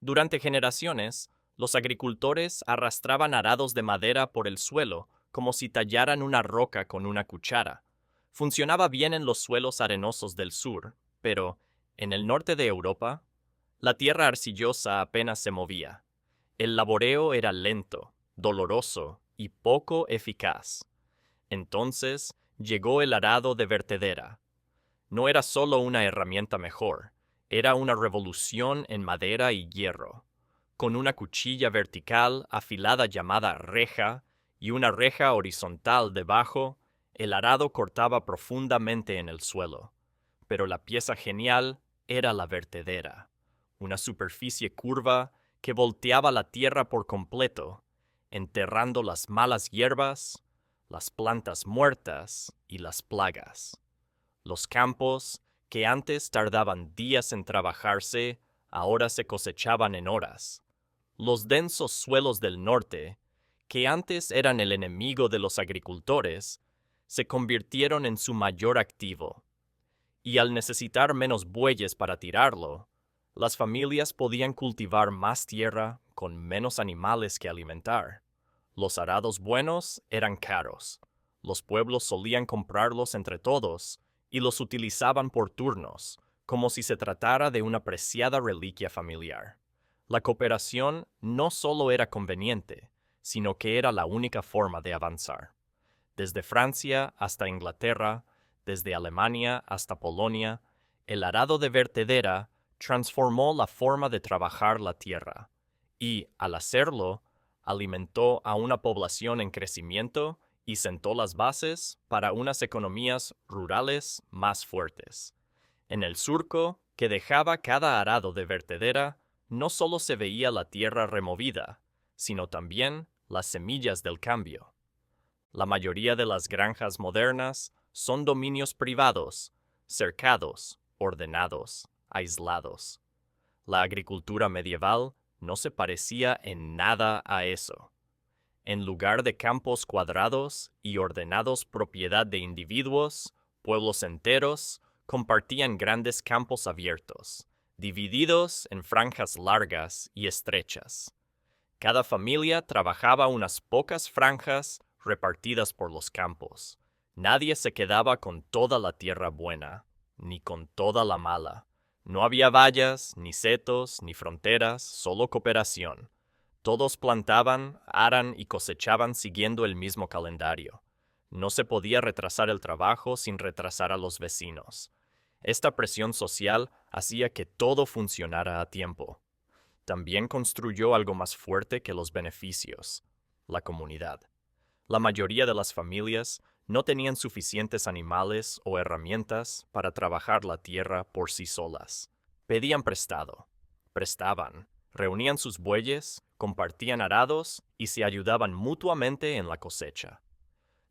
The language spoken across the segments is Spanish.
Durante generaciones, los agricultores arrastraban arados de madera por el suelo como si tallaran una roca con una cuchara. Funcionaba bien en los suelos arenosos del sur, pero, en el norte de Europa, la tierra arcillosa apenas se movía. El laboreo era lento, doloroso y poco eficaz. Entonces llegó el arado de vertedera. No era solo una herramienta mejor, era una revolución en madera y hierro. Con una cuchilla vertical afilada llamada reja y una reja horizontal debajo, el arado cortaba profundamente en el suelo. Pero la pieza genial era la vertedera, una superficie curva que volteaba la tierra por completo, enterrando las malas hierbas, las plantas muertas y las plagas. Los campos, que antes tardaban días en trabajarse, ahora se cosechaban en horas. Los densos suelos del norte, que antes eran el enemigo de los agricultores, se convirtieron en su mayor activo. Y al necesitar menos bueyes para tirarlo, las familias podían cultivar más tierra con menos animales que alimentar. Los arados buenos eran caros. Los pueblos solían comprarlos entre todos y los utilizaban por turnos, como si se tratara de una preciada reliquia familiar. La cooperación no solo era conveniente, sino que era la única forma de avanzar. Desde Francia hasta Inglaterra, desde Alemania hasta Polonia, el arado de vertedera transformó la forma de trabajar la tierra y, al hacerlo, alimentó a una población en crecimiento y sentó las bases para unas economías rurales más fuertes. En el surco que dejaba cada arado de vertedera, no solo se veía la tierra removida, sino también las semillas del cambio. La mayoría de las granjas modernas son dominios privados, cercados, ordenados, aislados. La agricultura medieval no se parecía en nada a eso. En lugar de campos cuadrados y ordenados propiedad de individuos, pueblos enteros compartían grandes campos abiertos, divididos en franjas largas y estrechas. Cada familia trabajaba unas pocas franjas repartidas por los campos. Nadie se quedaba con toda la tierra buena, ni con toda la mala. No había vallas, ni setos, ni fronteras, solo cooperación. Todos plantaban, aran y cosechaban siguiendo el mismo calendario. No se podía retrasar el trabajo sin retrasar a los vecinos. Esta presión social hacía que todo funcionara a tiempo. También construyó algo más fuerte que los beneficios: la comunidad. La mayoría de las familias no tenían suficientes animales o herramientas para trabajar la tierra por sí solas. Pedían prestado, prestaban, reunían sus bueyes, compartían arados y se ayudaban mutuamente en la cosecha.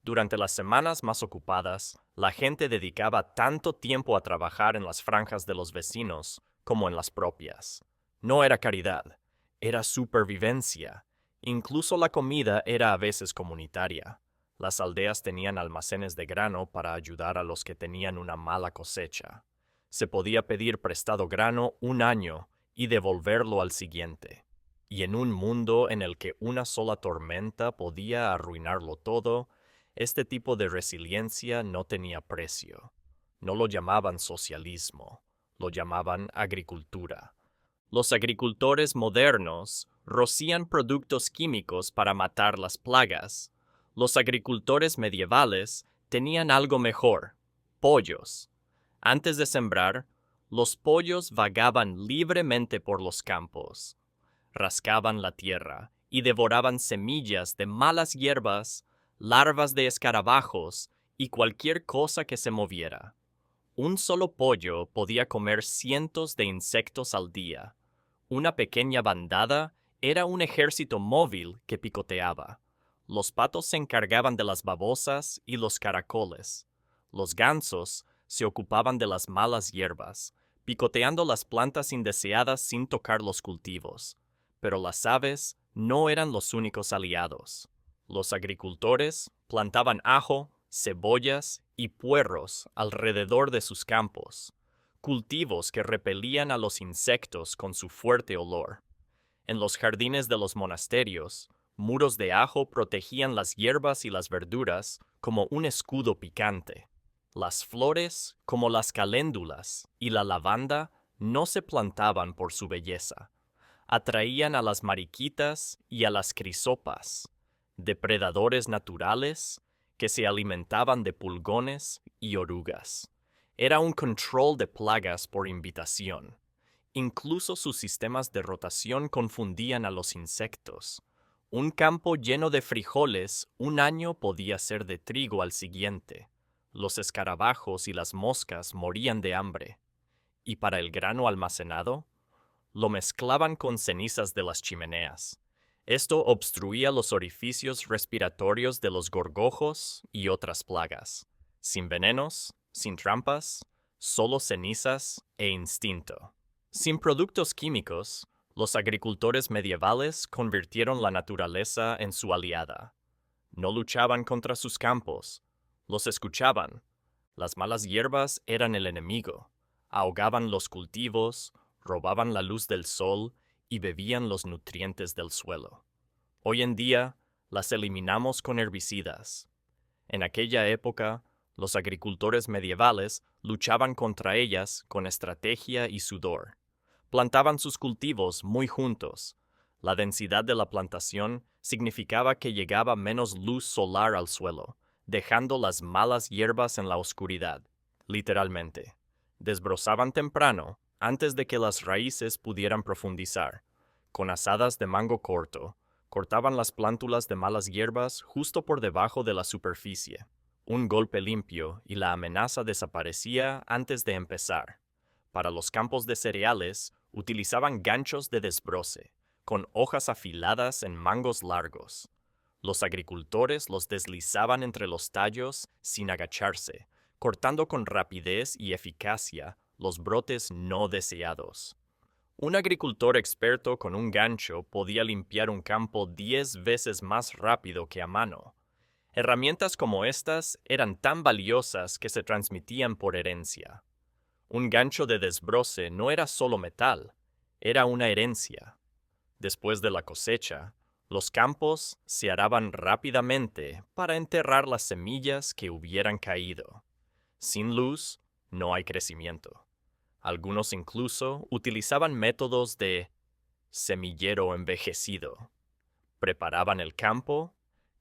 Durante las semanas más ocupadas, la gente dedicaba tanto tiempo a trabajar en las franjas de los vecinos como en las propias. No era caridad, era supervivencia. Incluso la comida era a veces comunitaria. Las aldeas tenían almacenes de grano para ayudar a los que tenían una mala cosecha. Se podía pedir prestado grano un año y devolverlo al siguiente. Y en un mundo en el que una sola tormenta podía arruinarlo todo, este tipo de resiliencia no tenía precio. No lo llamaban socialismo, lo llamaban agricultura. Los agricultores modernos rocían productos químicos para matar las plagas. Los agricultores medievales tenían algo mejor: pollos. Antes de sembrar, los pollos vagaban libremente por los campos. Rascaban la tierra y devoraban semillas de malas hierbas, larvas de escarabajos y cualquier cosa que se moviera. Un solo pollo podía comer cientos de insectos al día. Una pequeña bandada era un ejército móvil que picoteaba. Los patos se encargaban de las babosas y los caracoles. Los gansos se ocupaban de las malas hierbas, picoteando las plantas indeseadas sin tocar los cultivos. Pero las aves no eran los únicos aliados. Los agricultores plantaban ajo, cebollas y puerros alrededor de sus campos, cultivos que repelían a los insectos con su fuerte olor. En los jardines de los monasterios, muros de ajo protegían las hierbas y las verduras como un escudo picante. Las flores, como las caléndulas y la lavanda, no se plantaban por su belleza. Atraían a las mariquitas y a las crisopas, depredadores naturales que se alimentaban de pulgones y orugas. Era un control de plagas por invitación. Incluso sus sistemas de rotación confundían a los insectos. Un campo lleno de frijoles un año podía ser de trigo al siguiente. Los escarabajos y las moscas morían de hambre. Y para el grano almacenado, lo mezclaban con cenizas de las chimeneas. Esto obstruía los orificios respiratorios de los gorgojos y otras plagas. Sin venenos, sin trampas, solo cenizas e instinto. Sin productos químicos, los agricultores medievales convirtieron la naturaleza en su aliada. No luchaban contra sus campos, los escuchaban. Las malas hierbas eran el enemigo. Ahogaban los cultivos, robaban la luz del sol y bebían los nutrientes del suelo. Hoy en día, las eliminamos con herbicidas. En aquella época, los agricultores medievales luchaban contra ellas con estrategia y sudor. Plantaban sus cultivos muy juntos. La densidad de la plantación significaba que llegaba menos luz solar al suelo, dejando las malas hierbas en la oscuridad, literalmente. Desbrozaban temprano, antes de que las raíces pudieran profundizar. Con azadas de mango corto, cortaban las plántulas de malas hierbas justo por debajo de la superficie. Un golpe limpio y la amenaza desaparecía antes de empezar. Para los campos de cereales, utilizaban ganchos de desbroce, con hojas afiladas en mangos largos. Los agricultores los deslizaban entre los tallos sin agacharse, cortando con rapidez y eficacia los brotes no deseados. Un agricultor experto con un gancho podía limpiar un campo 10 veces más rápido que a mano. Herramientas como estas eran tan valiosas que se transmitían por herencia. Un gancho de desbroce no era solo metal, era una herencia. Después de la cosecha, los campos se araban rápidamente para enterrar las semillas que hubieran caído. Sin luz, no hay crecimiento. Algunos incluso utilizaban métodos de semillero envejecido. Preparaban el campo,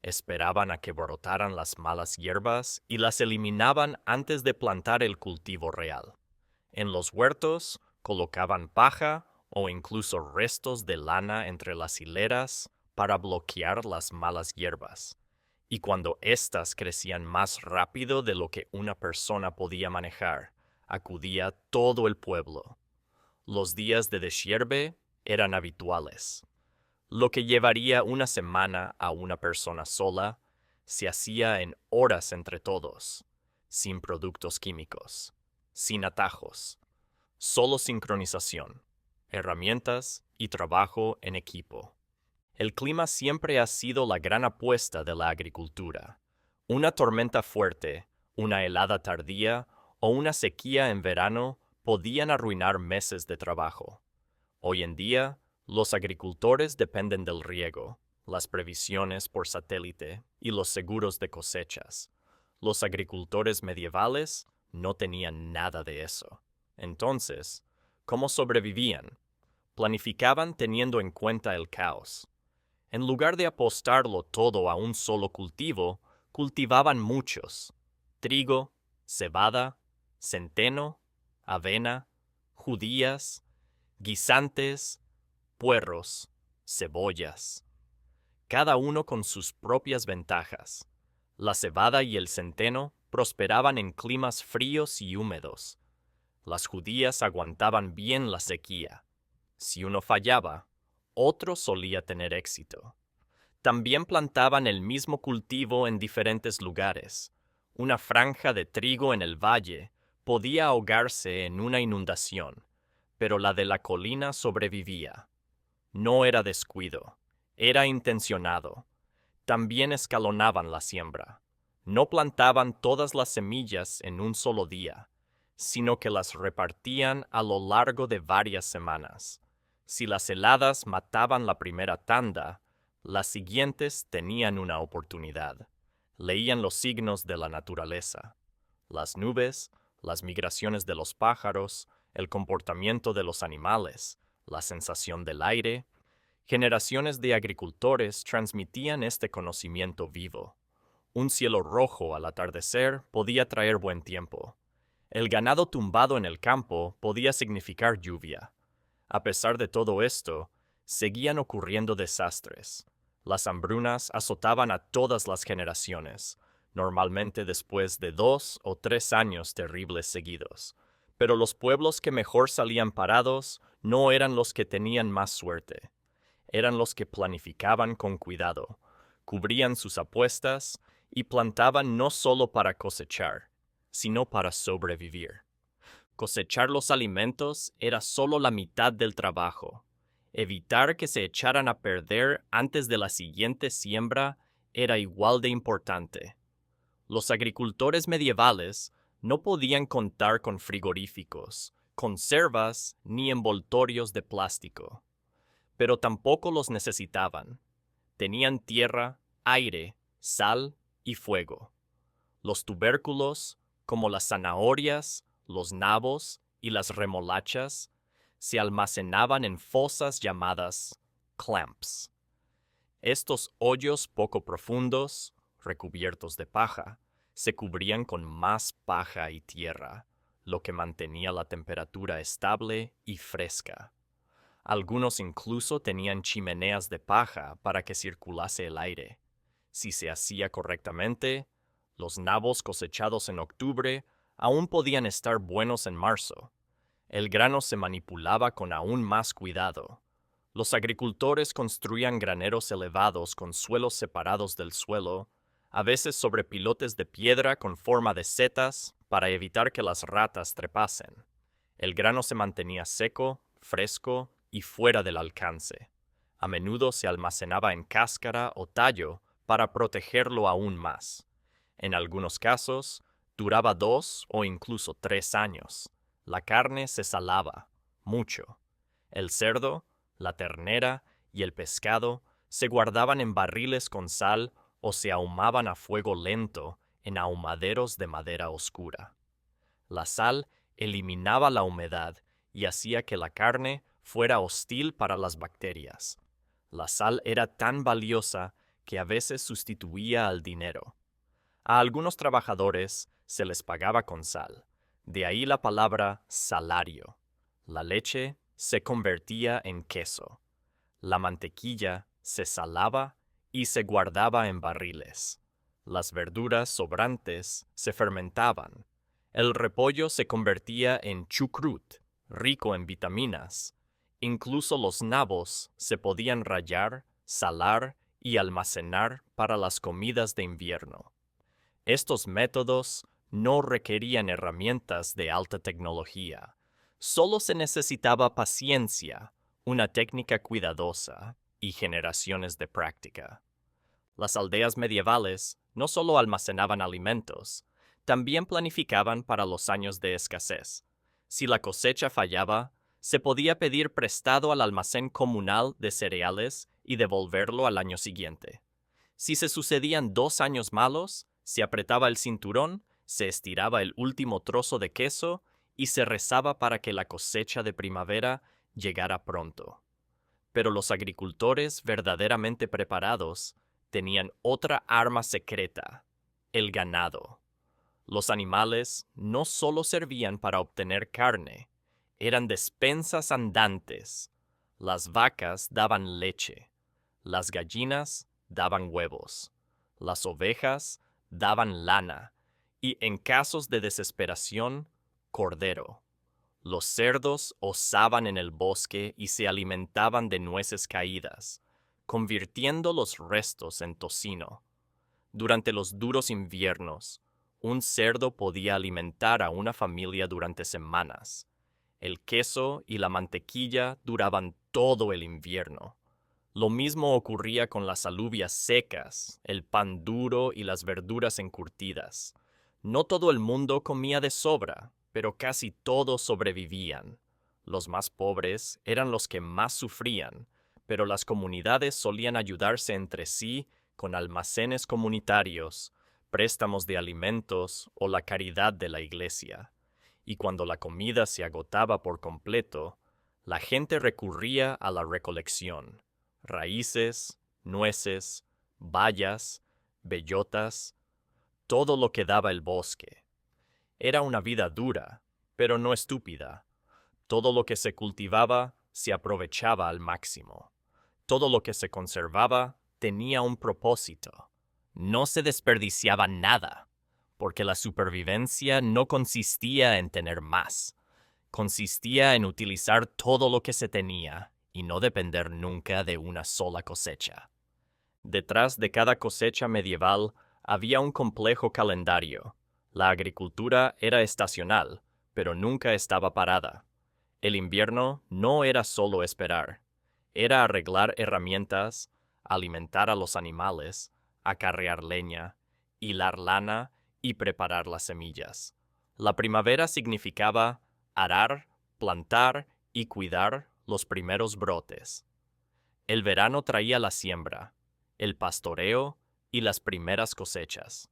esperaban a que brotaran las malas hierbas y las eliminaban antes de plantar el cultivo real. En los huertos, colocaban paja o incluso restos de lana entre las hileras para bloquear las malas hierbas. Y cuando éstas crecían más rápido de lo que una persona podía manejar, acudía todo el pueblo. Los días de deshierve eran habituales. Lo que llevaría una semana a una persona sola, se hacía en horas entre todos, sin productos químicos, sin atajos, solo sincronización, herramientas y trabajo en equipo. El clima siempre ha sido la gran apuesta de la agricultura. Una tormenta fuerte, una helada tardía o una sequía en verano podían arruinar meses de trabajo. Hoy en día, los agricultores dependen del riego, las previsiones por satélite y los seguros de cosechas. Los agricultores medievales no tenían nada de eso. Entonces, ¿cómo sobrevivían? Planificaban teniendo en cuenta el caos. En lugar de apostarlo todo a un solo cultivo, cultivaban muchos: trigo, cebada, centeno, avena, judías, guisantes, puerros, cebollas. Cada uno con sus propias ventajas. La cebada y el centeno prosperaban en climas fríos y húmedos. Las judías aguantaban bien la sequía. Si uno fallaba, otro solía tener éxito. También plantaban el mismo cultivo en diferentes lugares. Una franja de trigo en el valle podía ahogarse en una inundación, pero la de la colina sobrevivía. No era descuido, era intencionado. También escalonaban la siembra. No plantaban todas las semillas en un solo día, sino que las repartían a lo largo de varias semanas. Si las heladas mataban la primera tanda, las siguientes tenían una oportunidad. Leían los signos de la naturaleza. Las nubes, las migraciones de los pájaros, el comportamiento de los animales, la sensación del aire. Generaciones de agricultores transmitían este conocimiento vivo. Un cielo rojo al atardecer podía traer buen tiempo. El ganado tumbado en el campo podía significar lluvia. A pesar de todo esto, seguían ocurriendo desastres. Las hambrunas azotaban a todas las generaciones, normalmente después de 2 o 3 años terribles seguidos. Pero los pueblos que mejor salían parados no eran los que tenían más suerte. Eran los que planificaban con cuidado, cubrían sus apuestas y plantaban no solo para cosechar, sino para sobrevivir. Cosechar los alimentos era solo la mitad del trabajo. Evitar que se echaran a perder antes de la siguiente siembra era igual de importante. Los agricultores medievales no podían contar con frigoríficos, conservas ni envoltorios de plástico. Pero tampoco los necesitaban. Tenían tierra, aire, sal y fuego. Los tubérculos, como las zanahorias, los nabos y las remolachas, se almacenaban en fosas llamadas clamps. Estos hoyos poco profundos, recubiertos de paja, se cubrían con más paja y tierra, lo que mantenía la temperatura estable y fresca. Algunos incluso tenían chimeneas de paja para que circulase el aire. Si se hacía correctamente, los nabos cosechados en octubre aún podían estar buenos en marzo. El grano se manipulaba con aún más cuidado. Los agricultores construían graneros elevados con suelos separados del suelo, a veces sobre pilotes de piedra con forma de setas para evitar que las ratas trepasen. El grano se mantenía seco, fresco y fuera del alcance. A menudo se almacenaba en cáscara o tallo para protegerlo aún más. En algunos casos, duraba 2 o incluso 3 años. La carne se salaba, mucho. El cerdo, la ternera y el pescado se guardaban en barriles con sal o se ahumaban a fuego lento en ahumaderos de madera oscura. La sal eliminaba la humedad y hacía que la carne fuera hostil para las bacterias. La sal era tan valiosa que a veces sustituía al dinero. A algunos trabajadores se les pagaba con sal, de ahí la palabra salario. La leche se convertía en queso. La mantequilla se salaba y se guardaba en barriles. Las verduras sobrantes se fermentaban. El repollo se convertía en chucrut, rico en vitaminas. Incluso los nabos se podían rallar, salar y almacenar para las comidas de invierno. Estos métodos no requerían herramientas de alta tecnología. Solo se necesitaba paciencia, una técnica cuidadosa y generaciones de práctica. Las aldeas medievales no solo almacenaban alimentos, también planificaban para los años de escasez. Si la cosecha fallaba, se podía pedir prestado al almacén comunal de cereales y devolverlo al año siguiente. Si se sucedían 2 años malos, se apretaba el cinturón, se estiraba el último trozo de queso y se rezaba para que la cosecha de primavera llegara pronto. Pero los agricultores verdaderamente preparados tenían otra arma secreta: el ganado. Los animales no solo servían para obtener carne, eran despensas andantes. Las vacas daban leche, las gallinas daban huevos, las ovejas daban lana y, en casos de desesperación, cordero. Los cerdos osaban en el bosque y se alimentaban de nueces caídas, convirtiendo los restos en tocino. Durante los duros inviernos, un cerdo podía alimentar a una familia durante semanas. El queso y la mantequilla duraban todo el invierno. Lo mismo ocurría con las alubias secas, el pan duro y las verduras encurtidas. No todo el mundo comía de sobra, pero casi todos sobrevivían. Los más pobres eran los que más sufrían, pero las comunidades solían ayudarse entre sí con almacenes comunitarios, préstamos de alimentos o la caridad de la iglesia. Y cuando la comida se agotaba por completo, la gente recurría a la recolección: raíces, nueces, bayas, bellotas, todo lo que daba el bosque. Era una vida dura, pero no estúpida. Todo lo que se cultivaba se aprovechaba al máximo. Todo lo que se conservaba tenía un propósito. No se desperdiciaba nada, porque la supervivencia no consistía en tener más. Consistía en utilizar todo lo que se tenía y no depender nunca de una sola cosecha. Detrás de cada cosecha medieval había un complejo calendario. La agricultura era estacional, pero nunca estaba parada. El invierno no era solo esperar, era arreglar herramientas, alimentar a los animales, acarrear leña, hilar lana y preparar las semillas. La primavera significaba arar, plantar y cuidar los primeros brotes. El verano traía la siembra, el pastoreo y las primeras cosechas.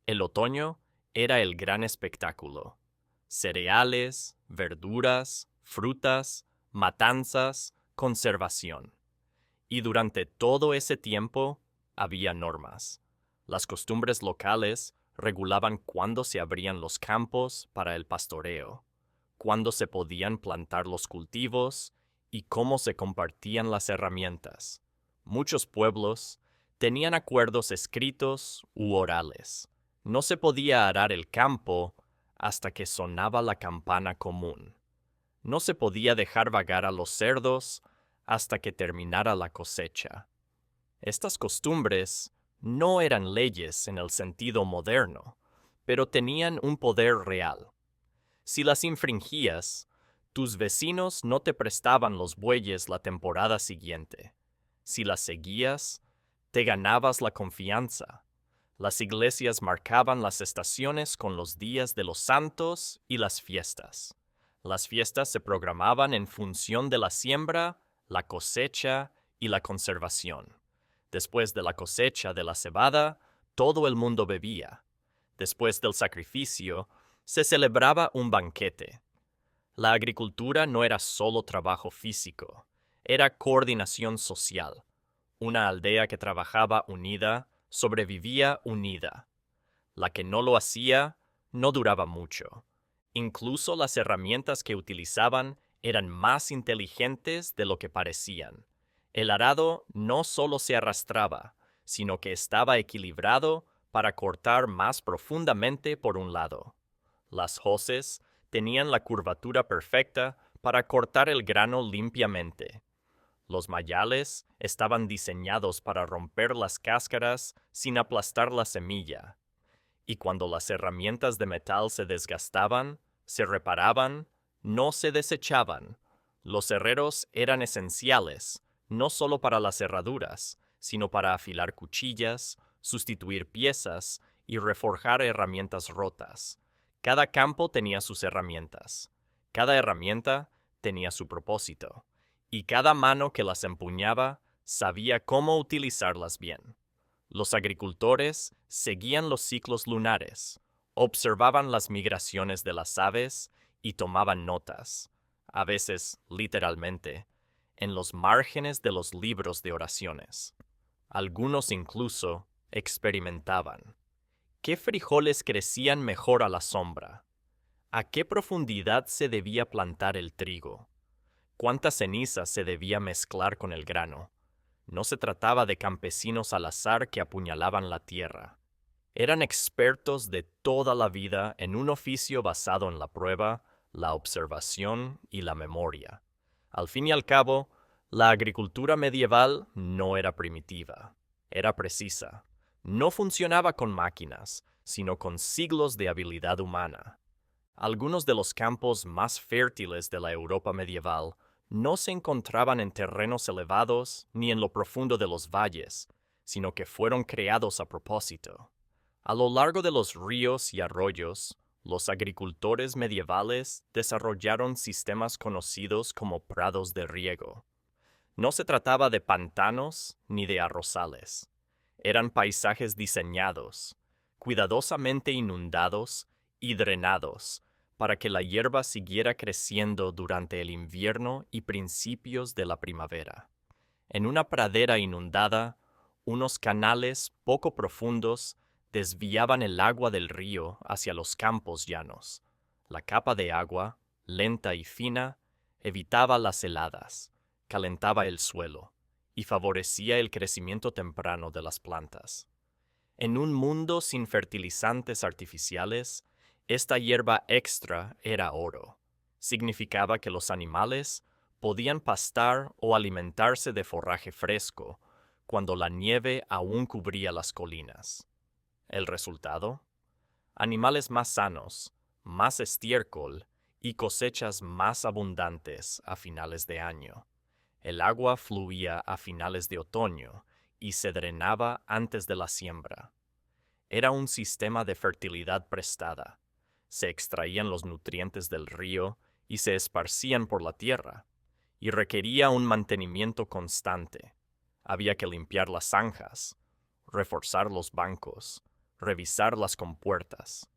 El otoño era el gran espectáculo: cereales, verduras, frutas, matanzas, conservación. Y durante todo ese tiempo había normas. Las costumbres locales regulaban cuándo se abrían los campos para el pastoreo, cuándo se podían plantar los cultivos y cómo se compartían las herramientas. Muchos pueblos tenían acuerdos escritos u orales. No se podía arar el campo hasta que sonaba la campana común. No se podía dejar vagar a los cerdos hasta que terminara la cosecha. Estas costumbres no eran leyes en el sentido moderno, pero tenían un poder real. Si las infringías, tus vecinos no te prestaban los bueyes la temporada siguiente. Si las seguías, te ganabas la confianza. Las iglesias marcaban las estaciones con los días de los santos y las fiestas. Las fiestas se programaban en función de la siembra, la cosecha y la conservación. Después de la cosecha de la cebada, todo el mundo bebía. Después del sacrificio, se celebraba un banquete. La agricultura no era solo trabajo físico, era coordinación social. Una aldea que trabajaba unida sobrevivía unida. La que no lo hacía no duraba mucho. Incluso las herramientas que utilizaban eran más inteligentes de lo que parecían. El arado no solo se arrastraba, sino que estaba equilibrado para cortar más profundamente por un lado. Las hoces tenían la curvatura perfecta para cortar el grano limpiamente. Los mayales estaban diseñados para romper las cáscaras sin aplastar la semilla. Y cuando las herramientas de metal se desgastaban, se reparaban, no se desechaban. Los herreros eran esenciales, no solo para las herraduras, sino para afilar cuchillas, sustituir piezas y reforjar herramientas rotas. Cada campo tenía sus herramientas. Cada herramienta tenía su propósito. Y cada mano que las empuñaba sabía cómo utilizarlas bien. Los agricultores seguían los ciclos lunares, observaban las migraciones de las aves y tomaban notas, a veces literalmente, en los márgenes de los libros de oraciones. Algunos incluso experimentaban. ¿Qué frijoles crecían mejor a la sombra? ¿A qué profundidad se debía plantar el trigo? ¿Cuánta ceniza se debía mezclar con el grano? No se trataba de campesinos al azar que apuñalaban la tierra. Eran expertos de toda la vida en un oficio basado en la prueba, la observación y la memoria. Al fin y al cabo, la agricultura medieval no era primitiva, era precisa. No funcionaba con máquinas, sino con siglos de habilidad humana. Algunos de los campos más fértiles de la Europa medieval no se encontraban en terrenos elevados ni en lo profundo de los valles, sino que fueron creados a propósito. A lo largo de los ríos y arroyos, Los agricultores medievales desarrollaron sistemas conocidos como prados de riego. No se trataba de pantanos ni de arrozales. Eran paisajes diseñados, cuidadosamente inundados y drenados, para que la hierba siguiera creciendo durante el invierno y principios de la primavera. En una pradera inundada, unos canales poco profundos desviaban el agua del río hacia los campos llanos. La capa de agua, lenta y fina, evitaba las heladas, calentaba el suelo y favorecía el crecimiento temprano de las plantas. En un mundo sin fertilizantes artificiales, esta hierba extra era oro. Significaba que los animales podían pastar o alimentarse de forraje fresco cuando la nieve aún cubría las colinas. ¿El resultado? Animales más sanos, más estiércol y cosechas más abundantes a finales de año. El agua fluía a finales de otoño y se drenaba antes de la siembra. Era un sistema de fertilidad prestada. Se extraían los nutrientes del río y se esparcían por la tierra, y requería un mantenimiento constante. Había que limpiar las zanjas, reforzar los bancos, revisar las compuertas.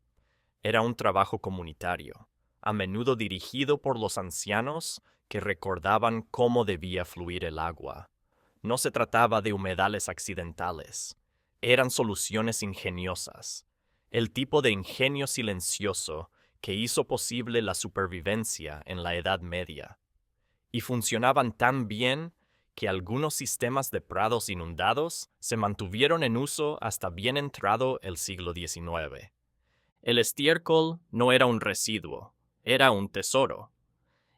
Era un trabajo comunitario, a menudo dirigido por los ancianos que recordaban cómo debía fluir el agua. No se trataba de humedales accidentales. Eran soluciones ingeniosas, el tipo de ingenio silencioso que hizo posible la supervivencia en la Edad Media. Y funcionaban tan bien que algunos sistemas de prados inundados se mantuvieron en uso hasta bien entrado el siglo XIX. El estiércol no era un residuo, era un tesoro.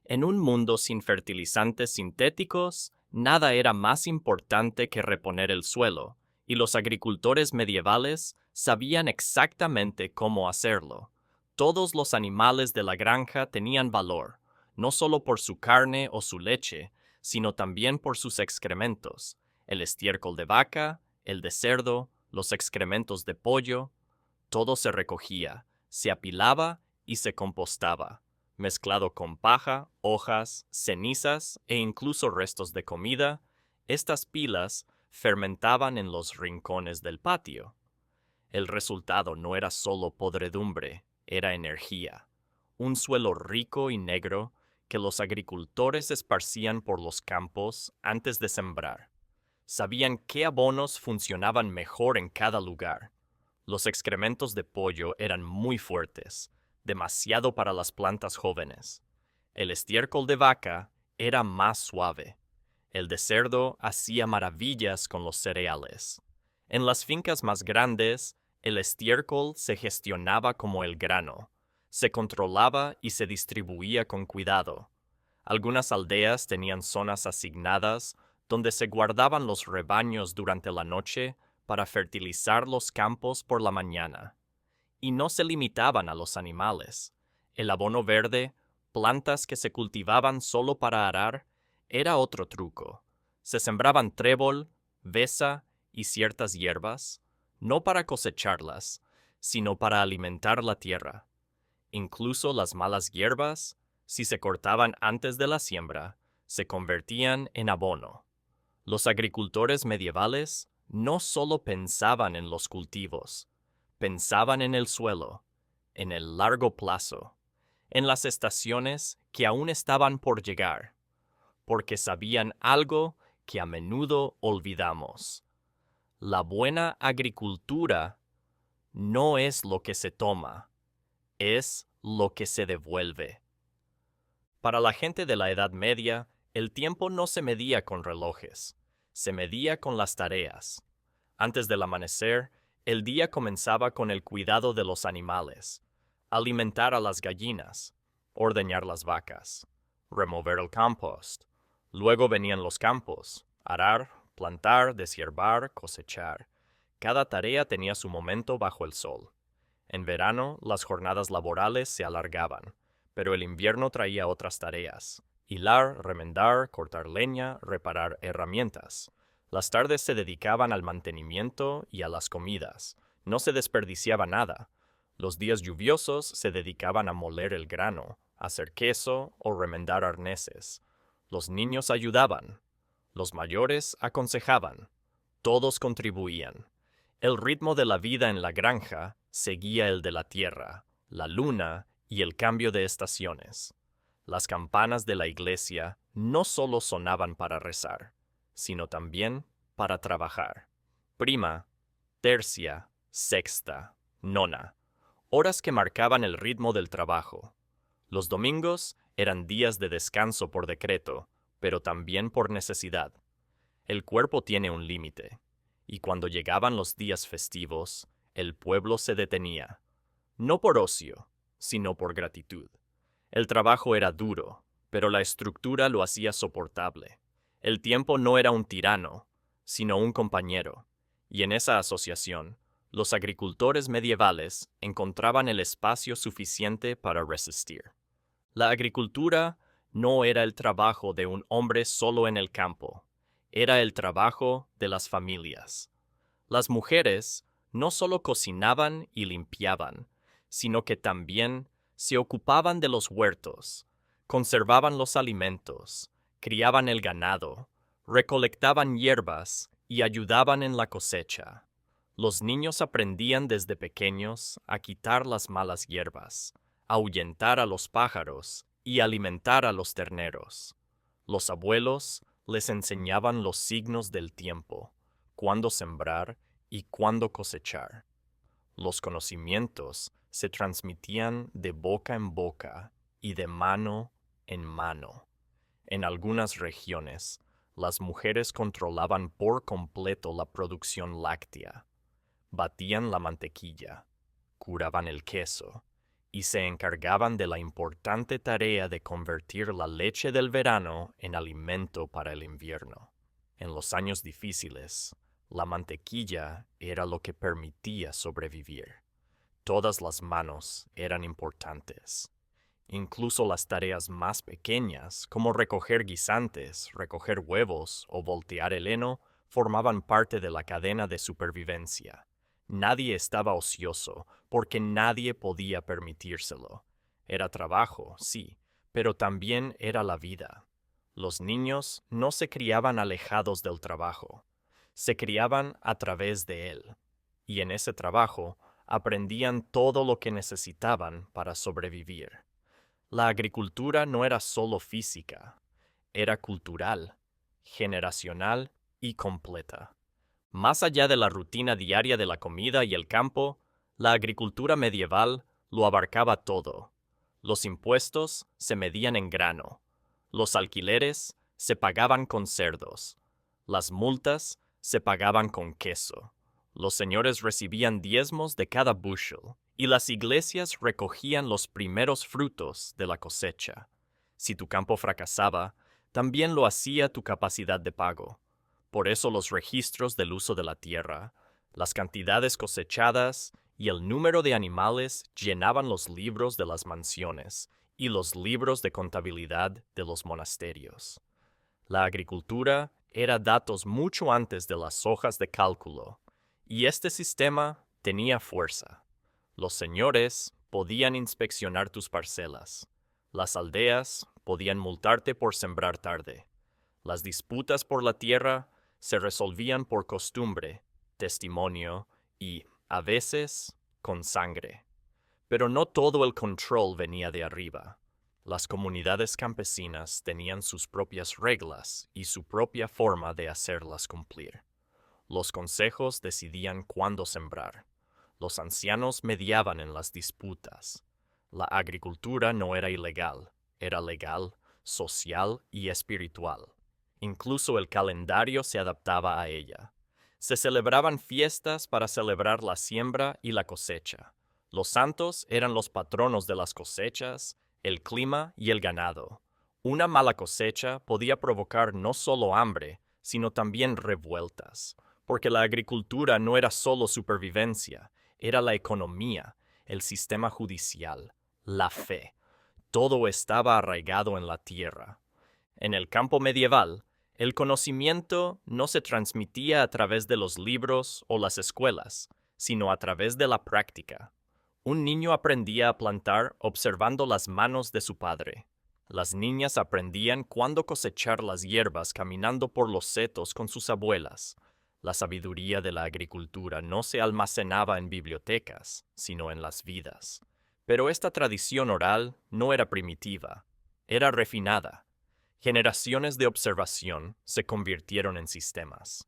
En un mundo sin fertilizantes sintéticos, nada era más importante que reponer el suelo, y los agricultores medievales sabían exactamente cómo hacerlo. Todos los animales de la granja tenían valor, no solo por su carne o su leche, sino también por sus excrementos, el estiércol de vaca, el de cerdo, los excrementos de pollo. Todo se recogía, se apilaba y se compostaba, mezclado con paja, hojas, cenizas e incluso restos de comida. Estas pilas fermentaban en los rincones del patio. El resultado no era solo podredumbre, era energía, un suelo rico y negro que los agricultores esparcían por los campos antes de sembrar. Sabían qué abonos funcionaban mejor en cada lugar. Los excrementos de pollo eran muy fuertes, demasiado para las plantas jóvenes. El estiércol de vaca era más suave. El de cerdo hacía maravillas con los cereales. En las fincas más grandes, el estiércol se gestionaba como el grano. Se controlaba y se distribuía con cuidado. Algunas aldeas tenían zonas asignadas donde se guardaban los rebaños durante la noche para fertilizar los campos por la mañana. Y no se limitaban a los animales. El abono verde, plantas que se cultivaban solo para arar, era otro truco. Se sembraban trébol, besa y ciertas hierbas, no para cosecharlas, sino para alimentar la tierra. Incluso las malas hierbas, si se cortaban antes de la siembra, se convertían en abono. Los agricultores medievales no solo pensaban en los cultivos, pensaban en el suelo, en el largo plazo, en las estaciones que aún estaban por llegar, porque sabían algo que a menudo olvidamos. La buena agricultura no es lo que se toma, es lo que se devuelve. Para la gente de la Edad Media, el tiempo no se medía con relojes, se medía con las tareas. Antes del amanecer, el día comenzaba con el cuidado de los animales, alimentar a las gallinas, ordeñar las vacas, remover el compost. Luego venían los campos, arar, plantar, deshiervar, cosechar. Cada tarea tenía su momento bajo el sol. En verano, las jornadas laborales se alargaban, pero el invierno traía otras tareas: hilar, remendar, cortar leña, reparar herramientas. Las tardes se dedicaban al mantenimiento y a las comidas. No se desperdiciaba nada. Los días lluviosos se dedicaban a moler el grano, hacer queso o remendar arneses. Los niños ayudaban. Los mayores aconsejaban. Todos contribuían. El ritmo de la vida en la granja seguía el de la tierra, la luna y el cambio de estaciones. Las campanas de la iglesia no solo sonaban para rezar, sino también para trabajar. Prima, tercia, sexta, nona. Horas que marcaban el ritmo del trabajo. Los domingos eran días de descanso por decreto, pero también por necesidad. El cuerpo tiene un límite, y cuando llegaban los días festivos, el pueblo se detenía, no por ocio, sino por gratitud. El trabajo era duro, pero la estructura lo hacía soportable. El tiempo no era un tirano, sino un compañero, y en esa asociación, los agricultores medievales encontraban el espacio suficiente para resistir. La agricultura no era el trabajo de un hombre solo en el campo, era el trabajo de las familias. Las mujeres no solo cocinaban y limpiaban, sino que también se ocupaban de los huertos, conservaban los alimentos, criaban el ganado, recolectaban hierbas y ayudaban en la cosecha. Los niños aprendían desde pequeños a quitar las malas hierbas, ahuyentar a los pájaros y alimentar a los terneros. Los abuelos les enseñaban los signos del tiempo, cuándo sembrar y cuándo cosechar. Los conocimientos se transmitían de boca en boca y de mano en mano. En algunas regiones, las mujeres controlaban por completo la producción láctea. Batían la mantequilla, curaban el queso y se encargaban de la importante tarea de convertir la leche del verano en alimento para el invierno. En los años difíciles, la mantequilla era lo que permitía sobrevivir. Todas las manos eran importantes. Incluso las tareas más pequeñas, como recoger guisantes, recoger huevos o voltear el heno, formaban parte de la cadena de supervivencia. Nadie estaba ocioso, porque nadie podía permitírselo. Era trabajo, sí, pero también era la vida. Los niños no se criaban alejados del trabajo, se criaban a través de él, y en ese trabajo aprendían todo lo que necesitaban para sobrevivir. La agricultura no era solo física, era cultural, generacional y completa. Más allá de la rutina diaria de la comida y el campo, la agricultura medieval lo abarcaba todo. Los impuestos se medían en grano, los alquileres se pagaban con cerdos, las multas se pagaban con queso, los señores recibían diezmos de cada bushel, y las iglesias recogían los primeros frutos de la cosecha. Si tu campo fracasaba, también lo hacía tu capacidad de pago. Por eso los registros del uso de la tierra, las cantidades cosechadas y el número de animales llenaban los libros de las mansiones y los libros de contabilidad de los monasterios. La agricultura era datos mucho antes de las hojas de cálculo, y este sistema tenía fuerza. Los señores podían inspeccionar tus parcelas. Las aldeas podían multarte por sembrar tarde. Las disputas por la tierra se resolvían por costumbre, testimonio y, a veces, con sangre. Pero no todo el control venía de arriba. Las comunidades campesinas tenían sus propias reglas y su propia forma de hacerlas cumplir. Los consejos decidían cuándo sembrar. Los ancianos mediaban en las disputas. La agricultura no era ilegal, era legal, social y espiritual. Incluso el calendario se adaptaba a ella. Se celebraban fiestas para celebrar la siembra y la cosecha. Los santos eran los patronos de las cosechas, el clima y el ganado. Una mala cosecha podía provocar no solo hambre, sino también revueltas, porque la agricultura no era solo supervivencia, era la economía, el sistema judicial, la fe. Todo estaba arraigado en la tierra. En el campo medieval, el conocimiento no se transmitía a través de los libros o las escuelas, sino a través de la práctica. Un niño aprendía a plantar observando las manos de su padre. Las niñas aprendían cuándo cosechar las hierbas caminando por los setos con sus abuelas. La sabiduría de la agricultura no se almacenaba en bibliotecas, sino en las vidas. Pero esta tradición oral no era primitiva, era refinada. Generaciones de observación se convirtieron en sistemas.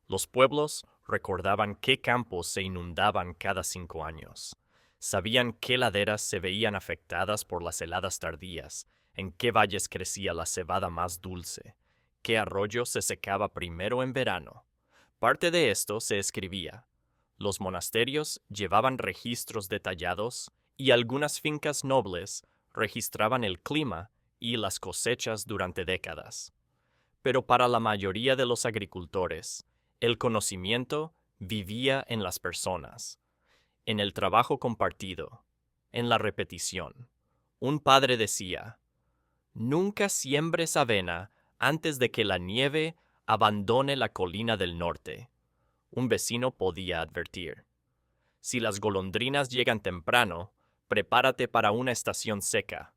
Los pueblos recordaban qué campos se inundaban cada 5 años. Sabían qué laderas se veían afectadas por las heladas tardías, en qué valles crecía la cebada más dulce, qué arroyo se secaba primero en verano. Parte de esto se escribía. Los monasterios llevaban registros detallados y algunas fincas nobles registraban el clima y las cosechas durante décadas. Pero para la mayoría de los agricultores, el conocimiento vivía en las personas, en el trabajo compartido, en la repetición. Un padre decía, «Nunca siembres avena antes de que la nieve abandone la colina del norte». Un vecino podía advertir, «Si las golondrinas llegan temprano, prepárate para una estación seca».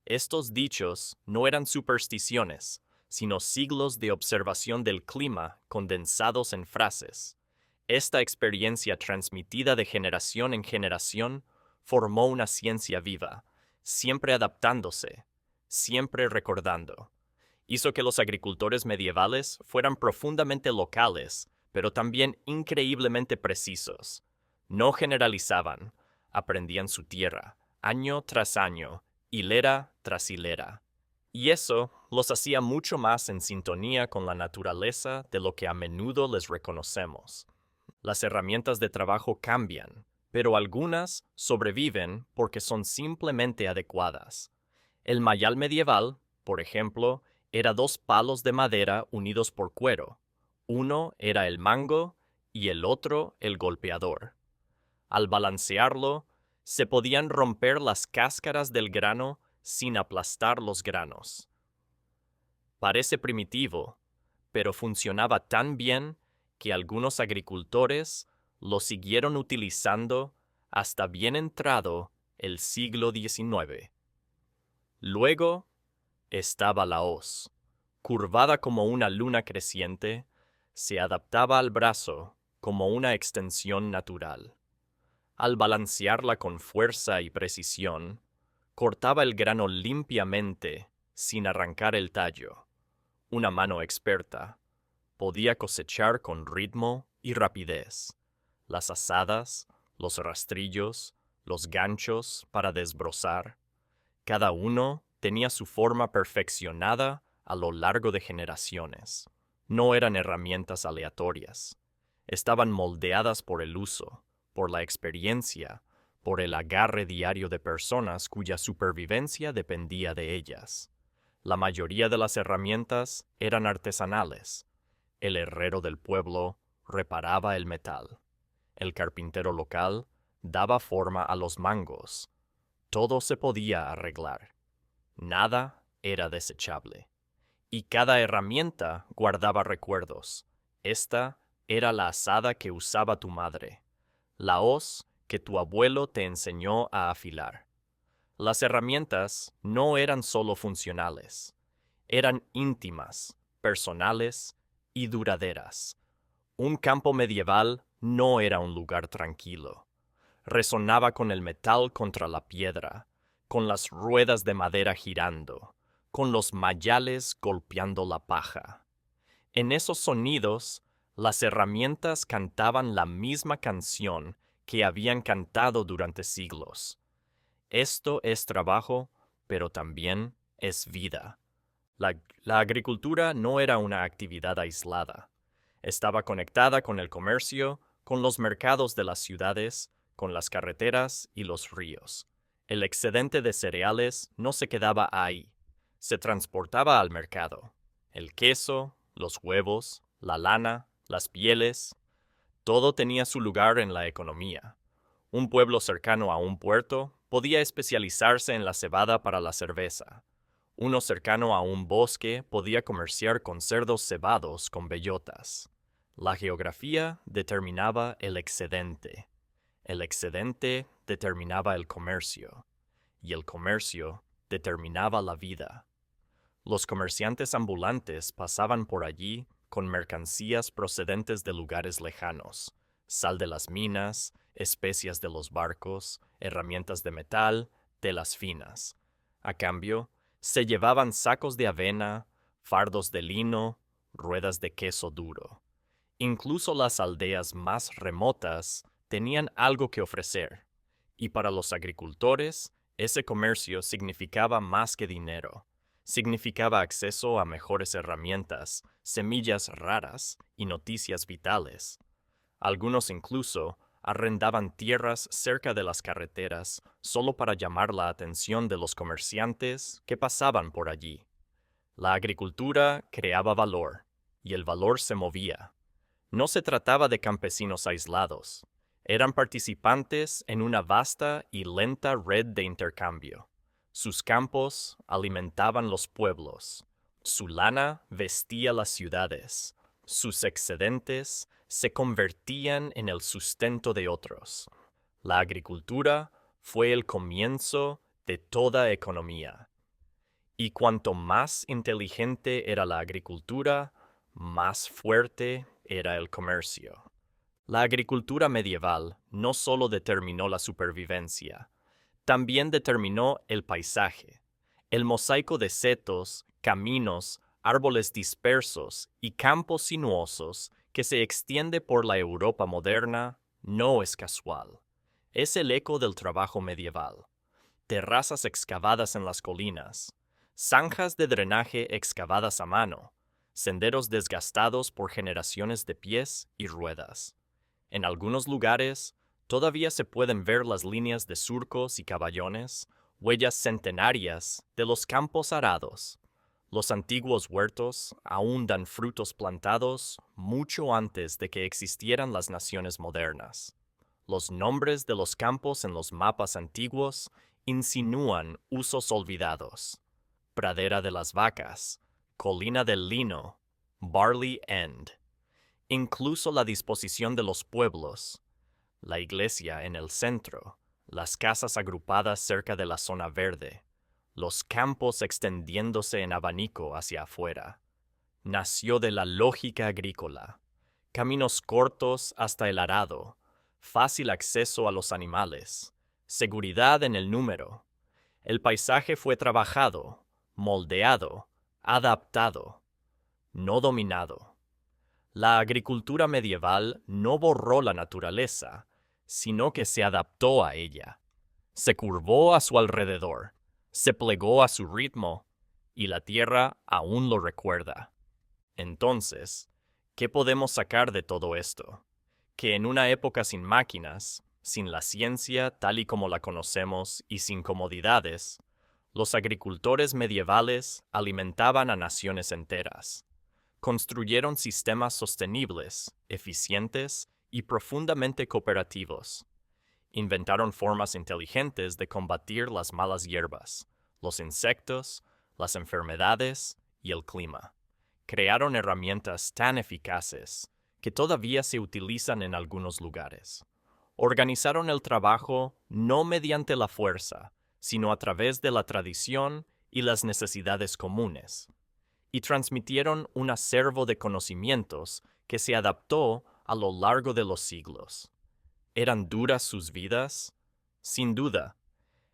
Estos dichos no eran supersticiones, sino siglos de observación del clima condensados en frases. Esta experiencia transmitida de generación en generación formó una ciencia viva, siempre adaptándose, siempre recordando. Hizo que los agricultores medievales fueran profundamente locales, pero también increíblemente precisos. No generalizaban, aprendían su tierra, año tras año, hilera tras hilera. Y eso los hacía mucho más en sintonía con la naturaleza de lo que a menudo les reconocemos. Las herramientas de trabajo cambian, pero algunas sobreviven porque son simplemente adecuadas. El mayal medieval, por ejemplo, era 2 palos de madera unidos por cuero. Uno era el mango y el otro el golpeador. Al balancearlo, se podían romper las cáscaras del grano sin aplastar los granos. Parece primitivo, pero funcionaba tan bien que algunos agricultores lo siguieron utilizando hasta bien entrado el siglo XIX. Luego estaba la hoz. Curvada como una luna creciente, se adaptaba al brazo como una extensión natural. Al balancearla con fuerza y precisión, cortaba el grano limpiamente, sin arrancar el tallo. Una mano experta podía cosechar con ritmo y rapidez. Las azadas, los rastrillos, los ganchos para desbrozar, cada uno tenía su forma perfeccionada a lo largo de generaciones. No eran herramientas aleatorias. Estaban moldeadas por el uso, por la experiencia, por el agarre diario de personas cuya supervivencia dependía de ellas. La mayoría de las herramientas eran artesanales. El herrero del pueblo reparaba el metal. El carpintero local daba forma a los mangos. Todo se podía arreglar. Nada era desechable. Y cada herramienta guardaba recuerdos. Esta era la azada que usaba tu madre, la hoz que tu abuelo te enseñó a afilar. Las herramientas no eran solo funcionales, eran íntimas, personales y duraderas. Un campo medieval no era un lugar tranquilo. Resonaba con el metal contra la piedra, con las ruedas de madera girando, con los mayales golpeando la paja. En esos sonidos, las herramientas cantaban la misma canción que habían cantado durante siglos. Esto es trabajo, pero también es vida. La agricultura no era una actividad aislada. Estaba conectada con el comercio, con los mercados de las ciudades, con las carreteras y los ríos. El excedente de cereales no se quedaba ahí. Se transportaba al mercado. El queso, los huevos, la lana, las pieles, todo tenía su lugar en la economía. Un pueblo cercano a un puerto podía especializarse en la cebada para la cerveza. Uno cercano a un bosque podía comerciar con cerdos cebados con bellotas. La geografía determinaba el excedente. El excedente determinaba el comercio, y el comercio determinaba la vida. Los comerciantes ambulantes pasaban por allí con mercancías procedentes de lugares lejanos, sal de las minas, especias de los barcos, herramientas de metal, telas finas. A cambio, se llevaban sacos de avena, fardos de lino, ruedas de queso duro. Incluso las aldeas más remotas tenían algo que ofrecer, y para los agricultores, ese comercio significaba más que dinero. Significaba acceso a mejores herramientas, semillas raras y noticias vitales. Algunos incluso arrendaban tierras cerca de las carreteras solo para llamar la atención de los comerciantes que pasaban por allí. La agricultura creaba valor, y el valor se movía. No se trataba de campesinos aislados. Eran participantes en una vasta y lenta red de intercambio. Sus campos alimentaban los pueblos. Su lana vestía las ciudades. Sus excedentes se convertían en el sustento de otros. La agricultura fue el comienzo de toda economía. Y cuanto más inteligente era la agricultura, más fuerte era el comercio. La agricultura medieval no solo determinó la supervivencia, también determinó el paisaje. El mosaico de setos, caminos, árboles dispersos y campos sinuosos que se extiende por la Europa moderna no es casual. Es el eco del trabajo medieval. Terrazas excavadas en las colinas, zanjas de drenaje excavadas a mano, senderos desgastados por generaciones de pies y ruedas. En algunos lugares, todavía se pueden ver las líneas de surcos y caballones, huellas centenarias de los campos arados. Los antiguos huertos aún dan frutos plantados mucho antes de que existieran las naciones modernas. Los nombres de los campos en los mapas antiguos insinúan usos olvidados. Pradera de las Vacas, Colina del Lino, Barley End. Incluso la disposición de los pueblos, la iglesia en el centro, las casas agrupadas cerca de la zona verde, los campos extendiéndose en abanico hacia afuera. Nació de la lógica agrícola. Caminos cortos hasta el arado, fácil acceso a los animales, seguridad en el número. El paisaje fue trabajado, moldeado, adaptado, no dominado. La agricultura medieval no borró la naturaleza, sino que se adaptó a ella. Se curvó a su alrededor, se plegó a su ritmo, y la tierra aún lo recuerda. Entonces, ¿qué podemos sacar de todo esto? Que en una época sin máquinas, sin la ciencia tal y como la conocemos y sin comodidades, los agricultores medievales alimentaban a naciones enteras. Construyeron sistemas sostenibles, eficientes y profundamente cooperativos. Inventaron formas inteligentes de combatir las malas hierbas, los insectos, las enfermedades y el clima. Crearon herramientas tan eficaces que todavía se utilizan en algunos lugares. Organizaron el trabajo no mediante la fuerza, sino a través de la tradición y las necesidades comunes. Y transmitieron un acervo de conocimientos que se adaptó a lo largo de los siglos. ¿Eran duras sus vidas? Sin duda.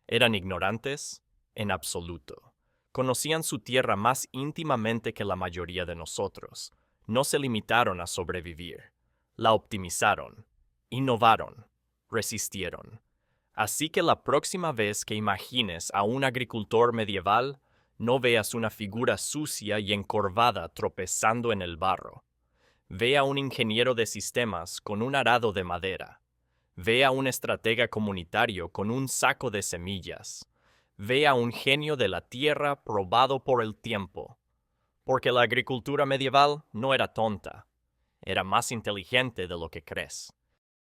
¿Eran ignorantes? En absoluto. Conocían su tierra más íntimamente que la mayoría de nosotros. No se limitaron a sobrevivir. La optimizaron, innovaron, resistieron. Así que la próxima vez que imagines a un agricultor medieval, no veas una figura sucia y encorvada tropezando en el barro. Ve a un ingeniero de sistemas con un arado de madera. Ve a un estratega comunitario con un saco de semillas. Ve a un genio de la tierra probado por el tiempo. Porque la agricultura medieval no era tonta. Era más inteligente de lo que crees.